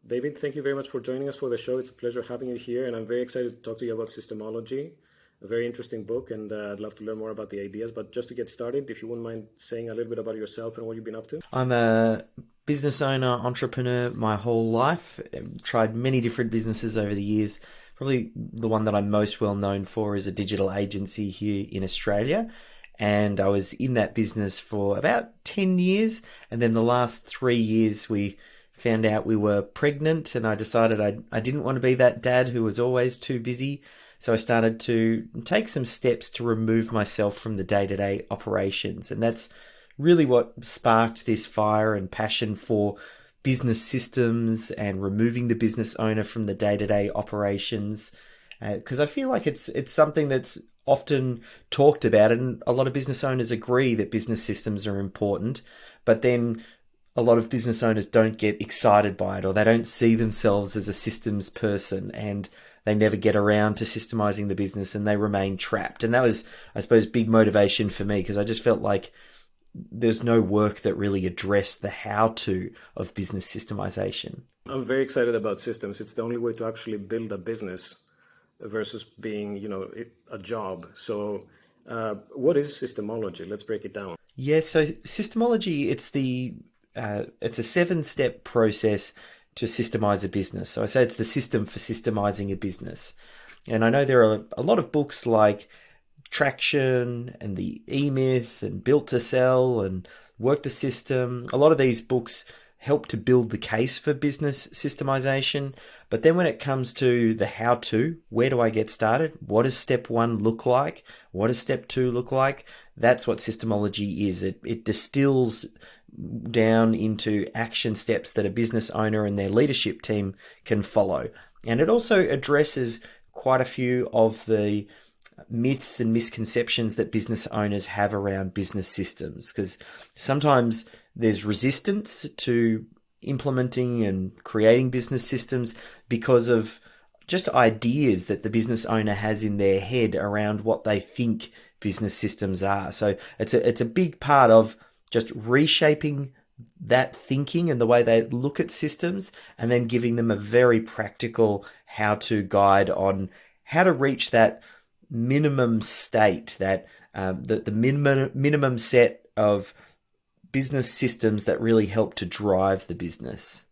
David, thank you very much for joining us for the show. It's a pleasure having you here, and I'm very excited to talk to you about Systemology, a very interesting book, and I'd love to learn more about the ideas. But just to get started, if you wouldn't mind saying a little bit about yourself and what you've been up to. I'm a business owner, entrepreneur my whole life. I've tried many different businesses over the years. Probably the one that I'm most well known for is a digital agency here in Australia. And I was in that business for about 10 years. And then the last 3 years, we found out we were pregnant. And I decided I didn't want to be that dad who was always too busy. So I started to take some steps to remove myself from the day-to-day operations. And that's really what sparked this fire and passion for business systems and removing the business owner from the day-to-day operations. Because I feel like it's something that's often talked about, and a lot of business owners agree that business systems are important, but then a lot of business owners don't get excited by it, or they don't see themselves as a systems person, and they never get around to systemizing the business and they remain trapped. And that was, I suppose, big motivation for me, because I just felt like there's no work that really addressed the how-to of business systemization. I'm very excited about systems. It's the only way to actually build a business versus being, a job. So, what is Systemology? Let's break it down. Yeah, so systemology, it's a 7-step process to systemize a business. So I say it's the system for systemizing a business. And I know there are a lot of books like Traction and the E-Myth and Built to Sell and Work the System. A lot of these books help to build the case for business systemization. But then when it comes to the how-to, where do I get started? What does step 1 look like? What does step 2 look like? That's what systemology is. It distills down into action steps that a business owner and their leadership team can follow. And it also addresses quite a few of the myths and misconceptions that business owners have around business systems, because sometimes there's resistance to implementing and creating business systems because of just ideas that the business owner has in their head around what they think business systems are. So it's a big part of just reshaping that thinking and the way they look at systems, and then giving them a very practical how-to guide on how to reach that minimum state, that the minimum set of business systems that really help to drive the business.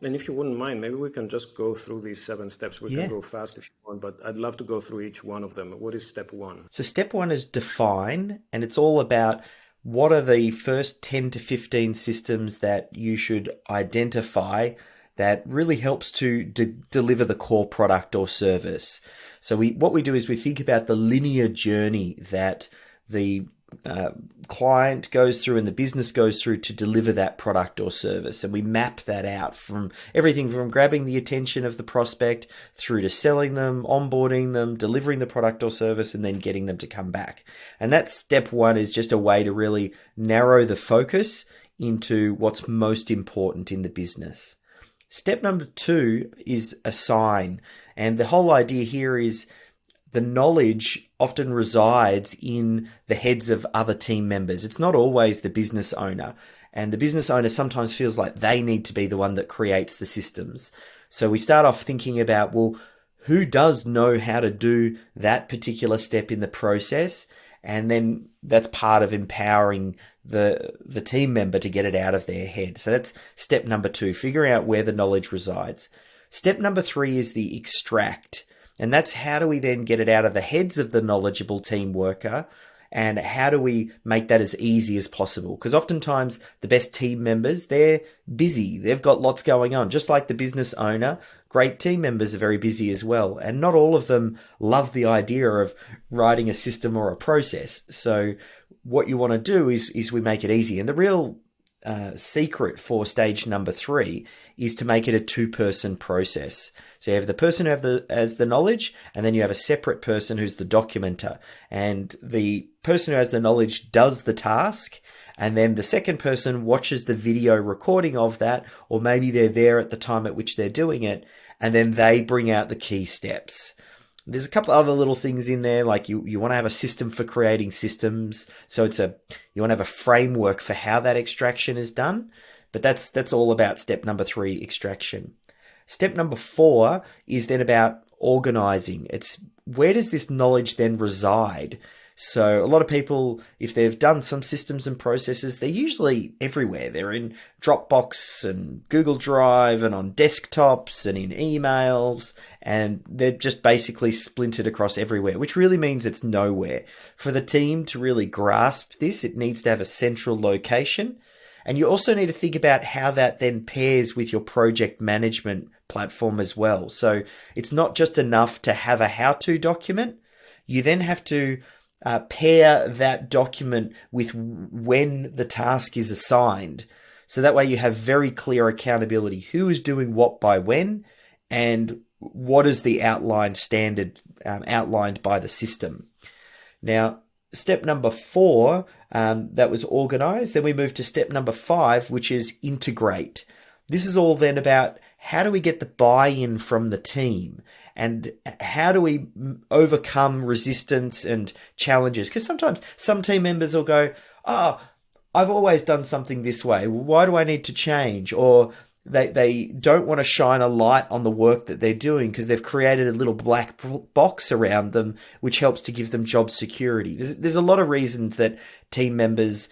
And if you wouldn't mind, maybe we can just go through these 7 steps. We can Yeah. go fast if you want, but I'd love to go through each one of them. What is step 1? So step 1 is define, and it's all about what are the first 10 to 15 systems that you should identify that really helps to deliver the core product or service. So what we do is we think about the linear journey that the client goes through and the business goes through to deliver that product or service. And we map that out from everything from grabbing the attention of the prospect through to selling them, onboarding them, delivering the product or service, and then getting them to come back. And that step 1 is just a way to really narrow the focus into what's most important in the business. Step number 2 is assign. And the whole idea here is the knowledge often resides in the heads of other team members. It's not always the business owner. And the business owner sometimes feels like they need to be the one that creates the systems. So we start off thinking about, well, who does know how to do that particular step in the process? And then that's part of empowering the team member to get it out of their head. So that's step number 2, figuring out where the knowledge resides. Step number 3 is the extract. And that's how do we then get it out of the heads of the knowledgeable team worker, and how do we make that as easy as possible? Because oftentimes the best team members, they're busy. They've got lots going on. Just like the business owner, great team members are very busy as well. And not all of them love the idea of writing a system or a process. So what you want to do is we make it easy. And the real secret for stage number 3 is to make it a 2-person process. So you have the person who has the knowledge, and then you have a separate person who's the documenter. And the person who has the knowledge does the task, and then the second person watches the video recording of that, or maybe they're there at the time at which they're doing it, and then they bring out the key steps. There's a couple of other little things in there, like you want to have a system for creating systems. So you want to have a framework for how that extraction is done. But that's all about step number 3, extraction. Step number 4 is then about organizing. It's where does this knowledge then reside? So a lot of people, if they've done some systems and processes, they're usually everywhere. They're in Dropbox and Google Drive and on desktops and in emails, and they're just basically splintered across everywhere, which really means it's nowhere. For the team to really grasp this, it needs to have a central location. And you also need to think about how that then pairs with your project management platform as well. So it's not just enough to have a how-to document. You then have to pair that document with when the task is assigned. So that way you have very clear accountability. Who is doing what by when, and what is the outlined standard outlined by the system. Now, step number 4, that was organize. Then we move to step number 5, which is integrate. This is all then about how do we get the buy-in from the team, and how do we overcome resistance and challenges? Because sometimes some team members will go, I've always done something this way. Why do I need to change? Or they don't want to shine a light on the work that they're doing because they've created a little black box around them, which helps to give them job security. There's a lot of reasons that team members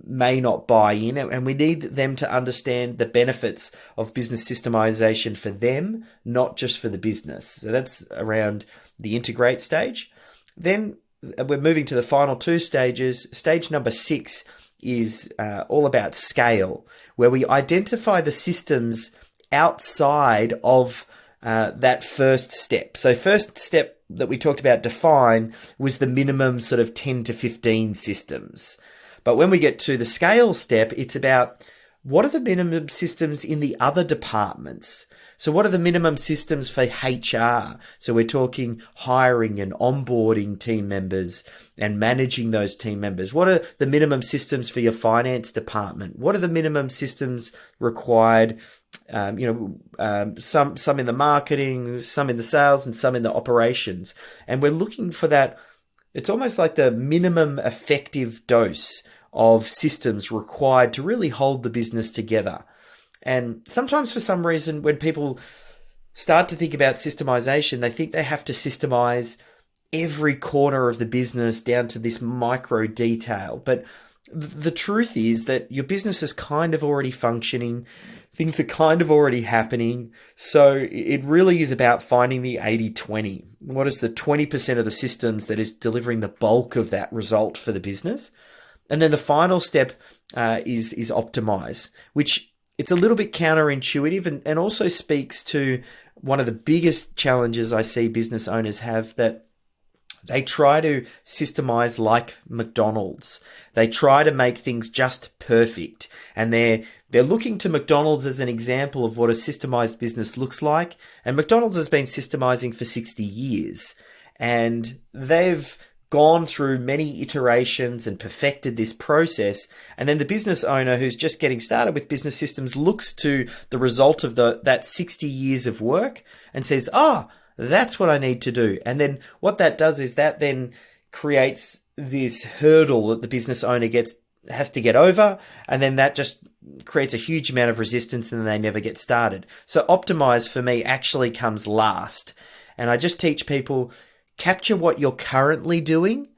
may not buy in, and we need them to understand the benefits of business systemization for them, not just for the business. So that's around the integrate stage. Then we're moving to the final 2 stages. Stage number 6 is all about scale, where we identify the systems outside of that first step. So first step that we talked about, define, was the minimum sort of 10 to 15 systems. But when we get to the scale step, it's about what are the minimum systems in the other departments? So what are the minimum systems for HR? So we're talking hiring and onboarding team members and managing those team members. What are the minimum systems for your finance department? What are the minimum systems required? Some in the marketing, some in the sales, and some in the operations. And we're looking for that. It's almost like the minimum effective dose of systems required to really hold the business together. And sometimes for some reason, when people start to think about systemization, they think they have to systemize every corner of the business down to this micro detail. But the truth is that your business is kind of already functioning. Things are kind of already happening. So it really is about finding the 80-20. What is the 20% of the systems that is delivering the bulk of that result for the business? And then the final step is optimize, which it's a little bit counterintuitive and also speaks to one of the biggest challenges I see business owners have, that they try to systemize like McDonald's. They try to make things just perfect. And they're looking to McDonald's as an example of what a systemized business looks like. And McDonald's has been systemizing for 60 years. And they've gone through many iterations and perfected this process. And then the business owner who's just getting started with business systems looks to the result of that 60 years of work and says, that's what I need to do. And then what that does is that then creates this hurdle that the business owner has to get over. And then that just creates a huge amount of resistance, and then they never get started. So optimize for me actually comes last. And I just teach people, capture what you're currently doing,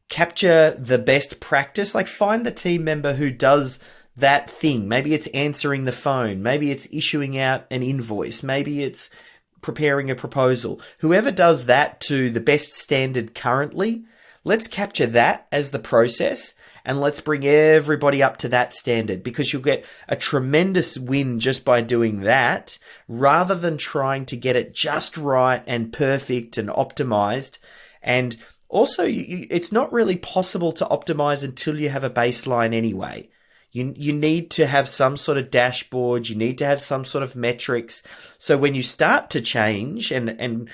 capture the best practice, like find the team member who does that thing. Maybe it's answering the phone. Maybe it's issuing out an invoice. Maybe it's preparing a proposal. Whoever does that to the best standard currently, let's capture that as the process and let's bring everybody up to that standard, because you'll get a tremendous win just by doing that, rather than trying to get it just right and perfect and optimized. And also, it's not really possible to optimize until you have a baseline anyway. You need to have some sort of dashboard. You need to have some sort of metrics. So when you start to change and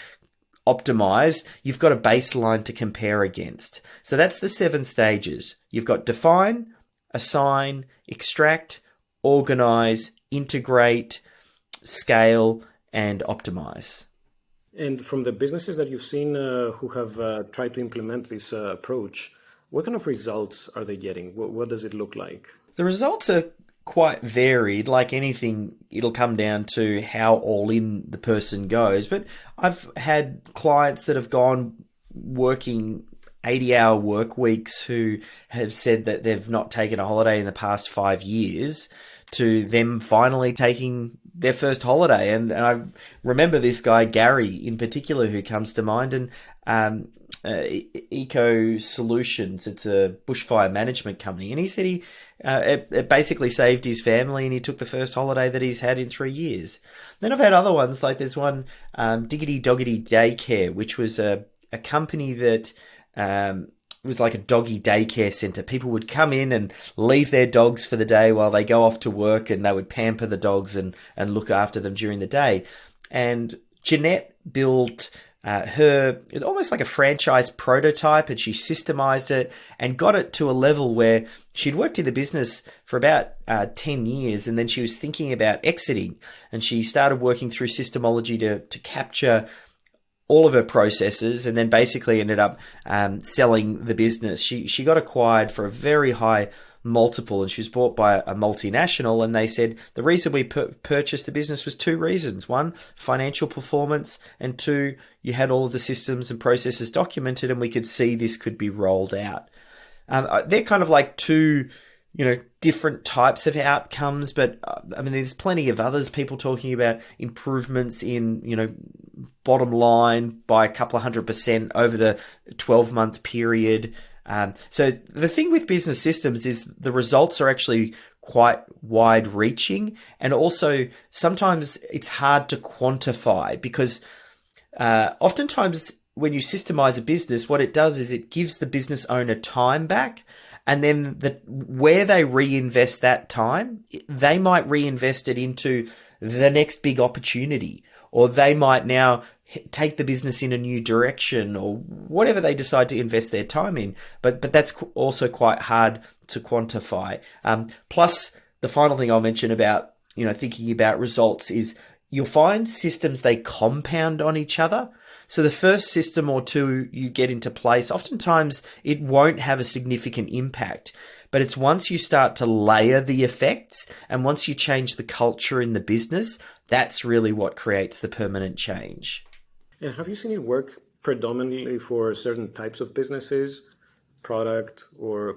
optimize, you've got a baseline to compare against. So that's the 7 stages. You've got define, assign, extract, organize, integrate, scale, and optimize. And from the businesses that you've seen who have tried to implement this approach, what kind of results are they getting? What does it look like? The results are quite varied. Like anything, it'll come down to how all in the person goes. But I've had clients that have gone working 80-hour work weeks who have said that they've not taken a holiday in the past 5 years to them finally taking their first holiday. And I remember this guy, Gary, in particular, who comes to mind. And Eco Solutions, it's a bushfire management company. And he said it basically saved his family, and he took the first holiday that he's had in 3 years. Then I've had other ones, like there's one, Diggity Doggity Daycare, which was a company that was like a doggy daycare center. People would come in and leave their dogs for the day while they go off to work, and they would pamper the dogs and look after them during the day. And Jeanette built her almost like a franchise prototype, and she systemized it and got it to a level where she'd worked in the business for about 10 years, and then she was thinking about exiting, and she started working through SYSTEMology to capture all of her processes, and then basically ended up selling the business. She got acquired for a very high multiple, and she was bought by a multinational, and they said the reason we purchased the business was 2 reasons. 1, financial performance, and 2, you had all of the systems and processes documented, and we could see this could be rolled out. They're kind of like 2 different types of outcomes, but I mean, there's plenty of others. People talking about improvements in, bottom line by a couple of 100% over the 12-month period. So the thing with business systems is the results are actually quite wide reaching. And also sometimes it's hard to quantify, because oftentimes when you systemize a business, what it does is it gives the business owner time back. And then where they reinvest that time, they might reinvest it into the next big opportunity, or they might now take the business in a new direction, or whatever they decide to invest their time in. But that's also quite hard to quantify. Plus, the final thing I'll mention about thinking about results is you'll find systems, they compound on each other. So the first system or 2 you get into place, oftentimes it won't have a significant impact. But it's once you start to layer the effects, and once you change the culture in the business, that's really what creates the permanent change. And have you seen it work predominantly for certain types of businesses, product or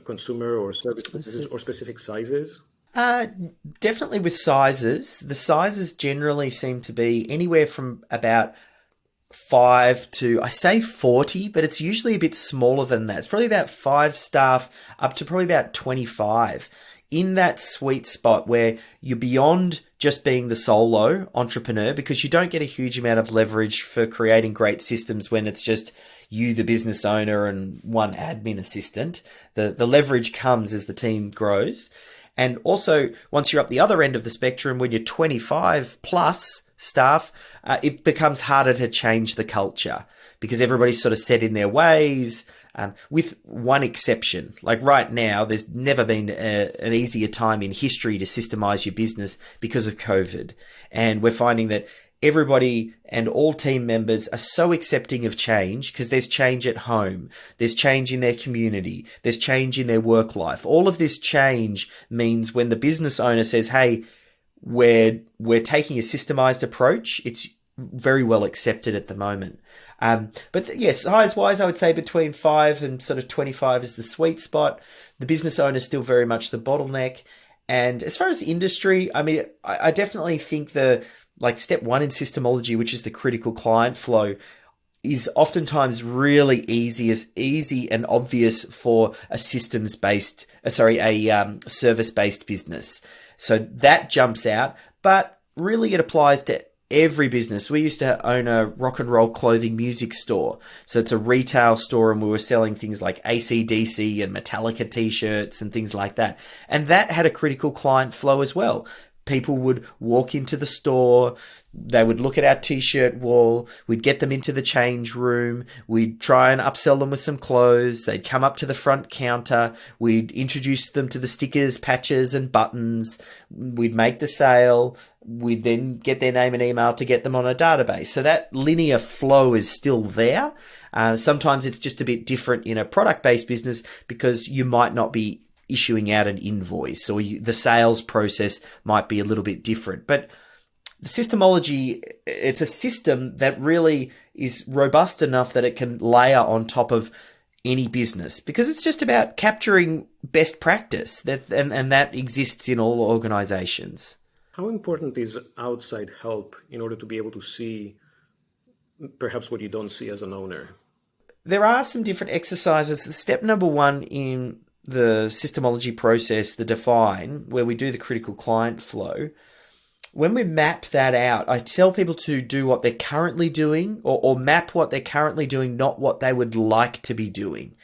consumer or service businesses, or specific sizes? Definitely with sizes. The sizes generally seem to be anywhere from about 5 to, I say 40, but it's usually a bit smaller than that. It's probably about 5 staff up to probably about 25. In that sweet spot where you're beyond just being the solo entrepreneur, because you don't get a huge amount of leverage for creating great systems when it's just you, the business owner, and one admin assistant. The leverage comes as the team grows. And also, once you're up the other end of the spectrum, when you're 25 plus staff, it becomes harder to change the culture, because everybody's sort of set in their ways, with one exception. Like right now, there's never been an easier time in history to systemize your business because of COVID. And we're finding that everybody and all team members are so accepting of change, because there's change at home, there's change in their community, there's change in their work life. All of this change means when the business owner says, hey, we're taking a systemized approach, it's very well accepted at the moment. But yes, size-wise, I would say between 5 and sort of 25 is the sweet spot. The business owner is still very much the bottleneck. And as far as industry, I mean, I definitely think step 1 in systemology, which is the critical client flow, is oftentimes really easy and obvious for a service-based business. So that jumps out, but really it applies to every business. We used to own a rock and roll clothing music store. So it's a retail store, and we were selling things like AC/DC and Metallica t-shirts and things like that. And that had a critical client flow as well. People would walk into the store, they would look at our t-shirt wall, we'd get them into the change room, we'd try and upsell them with some clothes, they'd come up to the front counter, we'd introduce them to the stickers, patches and buttons, we'd make the sale, we'd then get their name and email to get them on a database. So that linear flow is still there. Sometimes it's just a bit different in a product-based business, because you might not be issuing out an invoice, or the sales process might be a little bit different. But the systemology, it's a system that really is robust enough that it can layer on top of any business, because it's just about capturing best practice and that exists in all organizations. How important is outside help in order to be able to see perhaps what you don't see as an owner? There are some different exercises. Step number one in the systemology process, the define, where we do the critical client flow, when we map that out, I tell people to do what they're currently doing, or map what they're currently doing, not what they would like to be doing.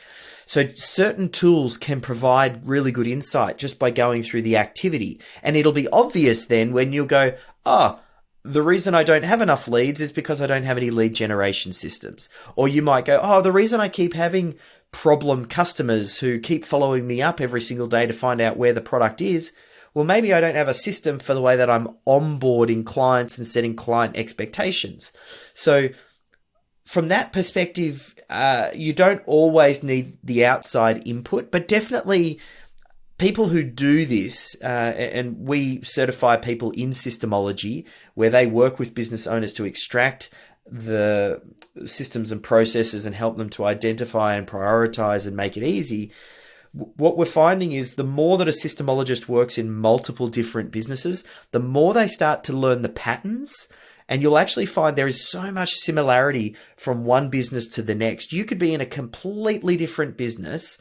So certain tools can provide really good insight just by going through the activity. And it'll be obvious then when you'll go, the reason I don't have enough leads is because I don't have any lead generation systems. Or you might go, the reason I keep having problem customers who keep following me up every single day to find out where the product is, well, maybe I don't have a system for the way that I'm onboarding clients and setting client expectations. So from that perspective, you don't always need the outside input, but definitely people who do this, and we certify people in systemology, where they work with business owners to extract the systems and processes and help them to identify and prioritize and make it easy. What we're finding is the more that a systemologist works in multiple different businesses, the more they start to learn the patterns. And you'll actually find there is so much similarity from one business to the next. You could be in a completely different business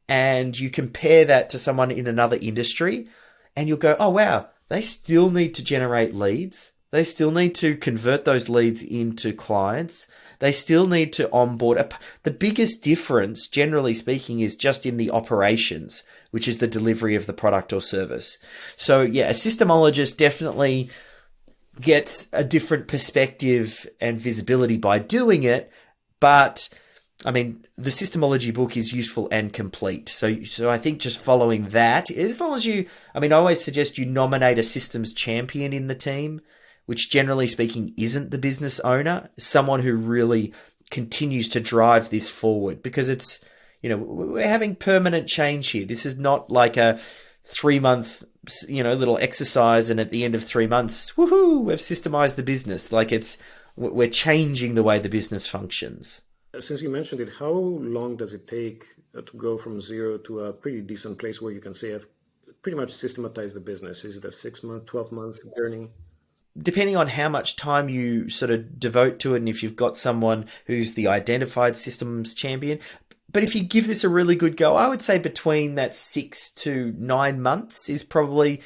and you compare that to someone in another industry and you'll go, oh, wow, they still need to generate leads. They still need to convert those leads into clients. They still need to onboard. The biggest difference, generally speaking, is just in the operations, which is the delivery of the product or service. So yeah, a systemologist definitely gets a different perspective and visibility by doing it. But I mean, the systemology book is useful and complete. So I think just following that, as long as I always suggest you nominate a systems champion in the team, which generally speaking isn't the business owner, someone who really continues to drive this forward, because it's, we're having permanent change here. This is not like a 3-month, little exercise and at the end of 3 months, woohoo, we've systemized the business. Like we're changing the way the business functions. Since you mentioned it, how long does it take to go from zero to a pretty decent place where you can say I've pretty much systematized the business? Is it a 6-month, 12-month journey? Depending on how much time you sort of devote to it and if you've got someone who's the identified systems champion. But if you give this a really good go, I would say between that 6 to 9 months is probably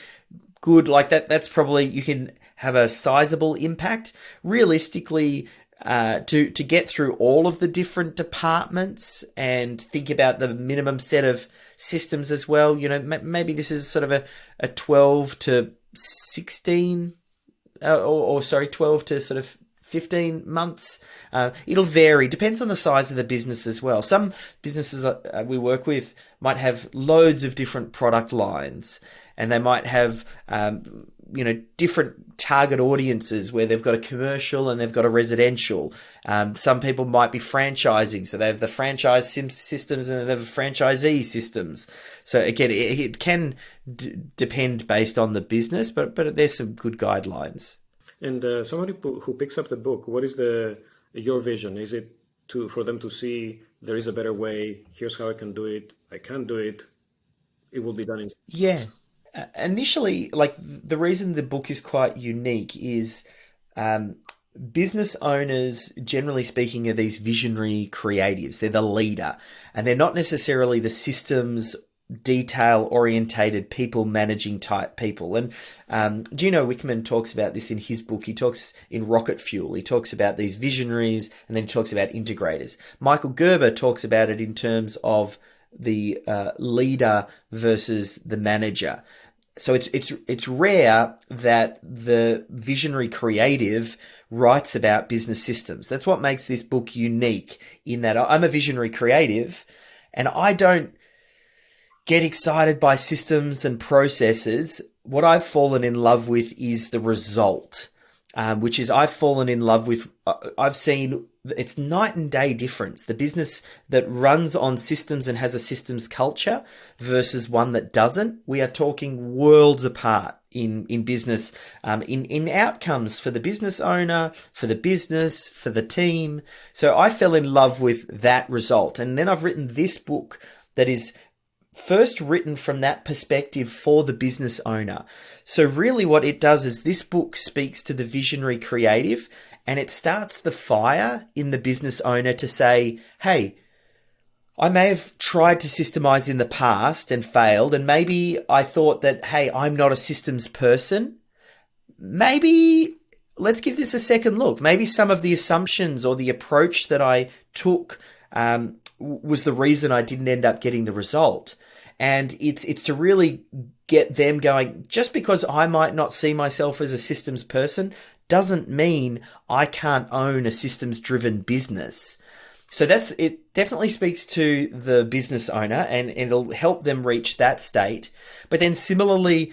good. Like that's probably, you can have a sizable impact. Realistically, to get through all of the different departments and think about the minimum set of systems as well, maybe this is sort of a 12 to 16 12 to sort of 15 months. It'll vary. Depends on the size of the business as well. Some businesses we work with might have loads of different product lines, and they might have, different target audiences where they've got a commercial and they've got a residential. Some people might be franchising, so they have the franchise systems and they have franchisee systems. So again, it can depend based on the business, but there's some good guidelines. And somebody who picks up the book, what is your vision? Is it for them to see there is a better way? Here's how I can do it. I can do it. It will be done. Yeah. Initially, like the reason the book is quite unique is business owners, generally speaking, are these visionary creatives. They're the leader, and they're not necessarily the systems detail-orientated people managing type people. And Gino Wickman talks about this in his book. He talks in Rocket Fuel. He talks about these visionaries, and then he talks about integrators. Michael Gerber talks about it in terms of the leader versus the manager. So it's rare that the visionary creative writes about business systems. That's what makes this book unique, in that I'm a visionary creative and I don't get excited by systems and processes. What I've fallen in love with is the result. which is I've fallen in love with. I've seen it's night and day difference. The business that runs on systems and has a systems culture versus one that doesn't. We are talking worlds apart in business, in outcomes for the business owner, for the business, for the team. So I fell in love with that result. And then I've written this book that is first written from that perspective for the business owner. So really what it does is this book speaks to the visionary creative, and it starts the fire in the business owner to say, hey, I may have tried to systemize in the past and failed, and maybe I thought that, hey, I'm not a systems person. Maybe let's give this a second look. Maybe some of the assumptions or the approach that I took was the reason I didn't end up getting the result. And it's to really get them going. Just because I might not see myself as a systems person doesn't mean I can't own a systems-driven business. So it definitely speaks to the business owner, and it'll help them reach that state. But then similarly,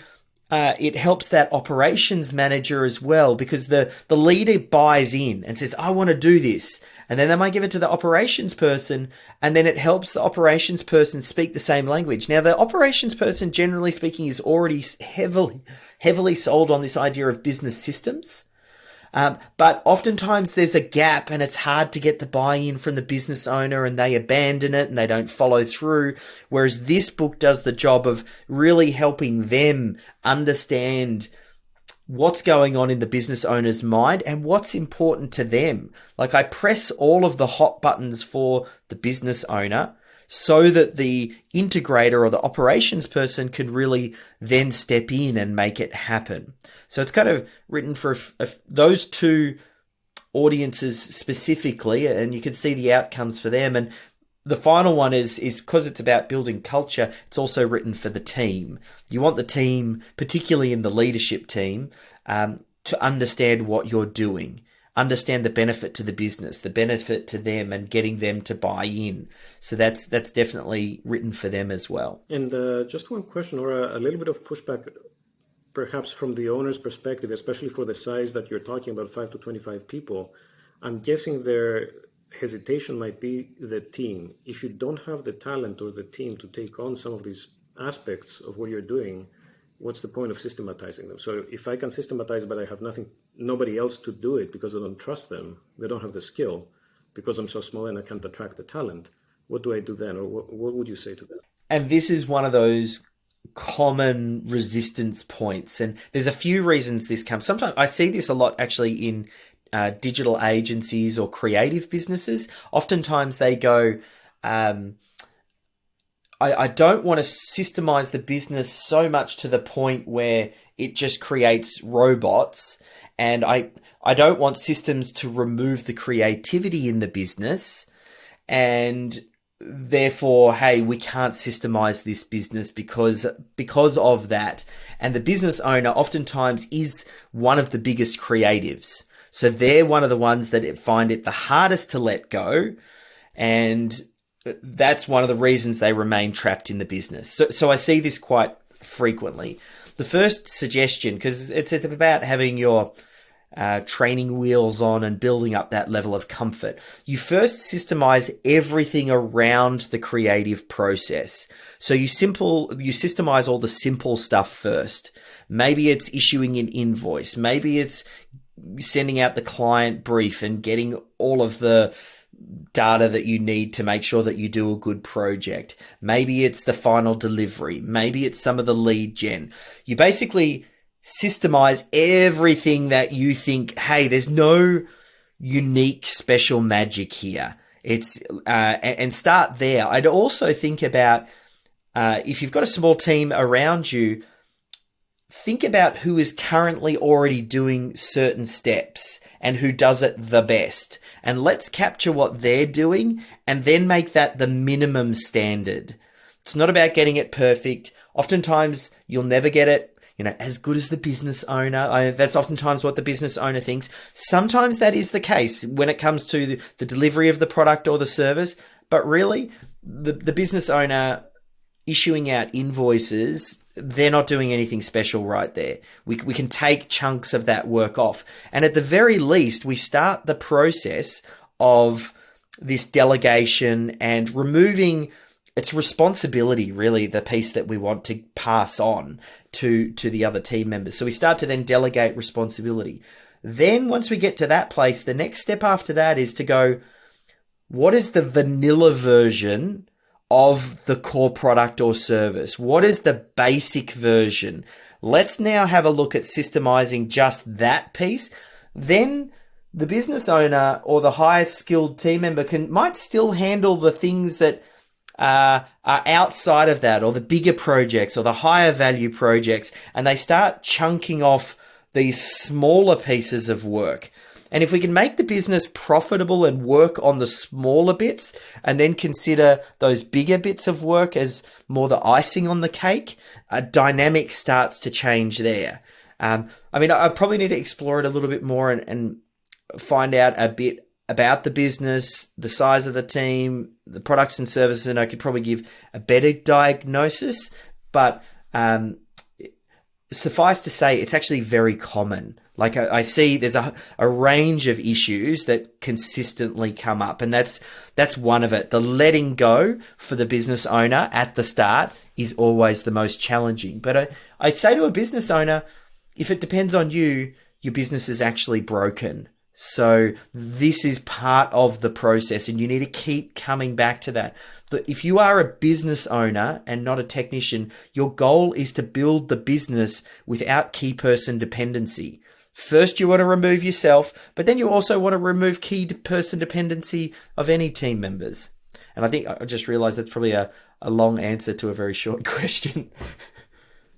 it helps that operations manager as well, because the leader buys in and says, I want to do this. And then they might give it to the operations person, and then it helps the operations person speak the same language. Now, the operations person, generally speaking, is already heavily sold on this idea of business systems. But oftentimes there's a gap, and it's hard to get the buy-in from the business owner, and they abandon it and they don't follow through. Whereas this book does the job of really helping them understand what's going on in the business owner's mind and what's important to them. Like, I press all of the hot buttons for the business owner so that the integrator or the operations person can really then step in and make it happen. So it's kind of written for those two audiences specifically, and you can see the outcomes for them. And the final one is because it's about building culture, it's also written for the team. You want the team, particularly in the leadership team, to understand what you're doing, understand the benefit to the business, the benefit to them, and getting them to buy in. So that's definitely written for them as well. And just one question, or a little bit of pushback, perhaps from the owner's perspective, especially for the size that you're talking about, 5 to 25 people. I'm guessing their hesitation might be the team. If you don't have the talent or the team to take on some of these aspects of what you're doing, what's the point of systematizing them? So if I can systematize, but I have nobody else to do it because I don't trust them, they don't have the skill, because I'm so small and I can't attract the talent, what do I do then? Or what would you say to that? And this is one of those common resistance points. And there's a few reasons this comes. Sometimes I see this a lot actually in digital agencies or creative businesses. Oftentimes they go, I don't want to systemize the business so much to the point where it just creates robots. And I don't want systems to remove the creativity in the business. And therefore, hey, we can't systemize this business because of that. And the business owner oftentimes is one of the biggest creatives. So they're one of the ones that find it the hardest to let go. And that's one of the reasons they remain trapped in the business. So I see this quite frequently. The first suggestion, because it's about having your training wheels on and building up that level of comfort. You first systemize everything around the creative process. So you systemize all the simple stuff first. Maybe it's issuing an invoice. Maybe it's sending out the client brief and getting all of the data that you need to make sure that you do a good project. Maybe it's the final delivery. Maybe it's some of the lead gen. You basically systemize everything that you think, hey, there's no unique special magic here. It's and start there. I'd also think about if you've got a small team around you, think about who is currently already doing certain steps and who does it the best. And let's capture what they're doing and then make that the minimum standard. It's not about getting it perfect. Oftentimes, you'll never get it, as good as the business owner. That's oftentimes what the business owner thinks. Sometimes that is the case when it comes to the delivery of the product or the service. But really, the business owner issuing out invoices they're not doing anything special right there. We can take chunks of that work off. And at the very least, we start the process of this delegation and removing its responsibility, really, the piece that we want to pass on to the other team members. So we start to then delegate responsibility. Then once we get to that place, the next step after that is to go, what is the vanilla version of the core product or service? What is the basic version? Let's now have a look at systemizing just that piece. Then the business owner or the highest skilled team member might still handle the things that are outside of that, or the bigger projects or the higher value projects, and they start chunking off these smaller pieces of work. And if we can make the business profitable and work on the smaller bits and then consider those bigger bits of work as more the icing on the cake, a dynamic starts to change there. I mean, I probably need to explore it a little bit more and find out a bit about the business, the size of the team, the products and services, and I could probably give a better diagnosis. But suffice to say, it's actually very common. Like I see there's a range of issues that consistently come up, and that's one of it. The letting go for the business owner at the start is always the most challenging. But I say to a business owner, if it depends on you, your business is actually broken. So this is part of the process, and you need to keep coming back to that. If you are a business owner and not a technician, your goal is to build the business without key person dependency. First, you want to remove yourself, but then you also want to remove key person dependency of any team members. And I think I just realized that's probably a long answer to a very short question.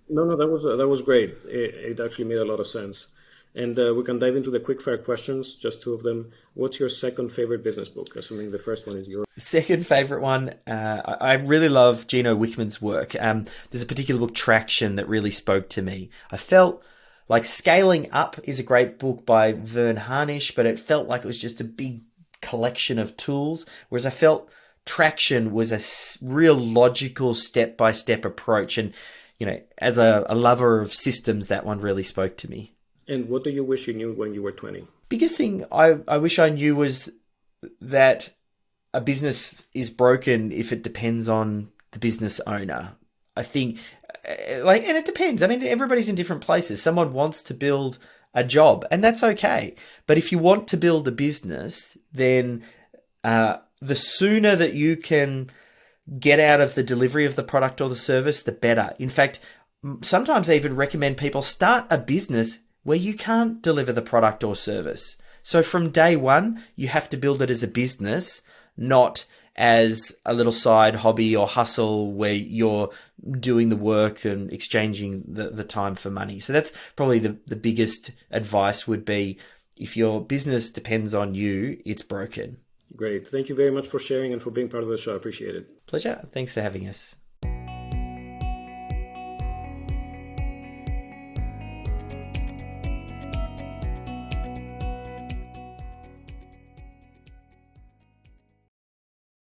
No, that was great. It actually made a lot of sense. And we can dive into the quickfire questions, just two of them. What's your second favorite business book, assuming the first one is yours? Second favorite one, I really love Gino Wickman's work. There's a particular book, Traction, that really spoke to me. I felt like Scaling Up is a great book by Vern Harnish, but it felt like it was just a big collection of tools, whereas I felt Traction was a real logical step-by-step approach. And, you know, as a lover of systems, that one really spoke to me. And what do you wish you knew when you were 20? Biggest thing I wish I knew was that a business is broken if it depends on the business owner. I think, and it depends. I mean, everybody's in different places. Someone wants to build a job, and that's okay. But if you want to build a business, then the sooner that you can get out of the delivery of the product or the service, the better. In fact, sometimes I even recommend people start a business where you can't deliver the product or service. So from day one, you have to build it as a business, not as a little side hobby or hustle where you're doing the work and exchanging the time for money. So that's probably the biggest advice would be, if your business depends on you, it's broken. Great. Thank you very much for sharing and for being part of the show. I appreciate it. Pleasure. Thanks for having us.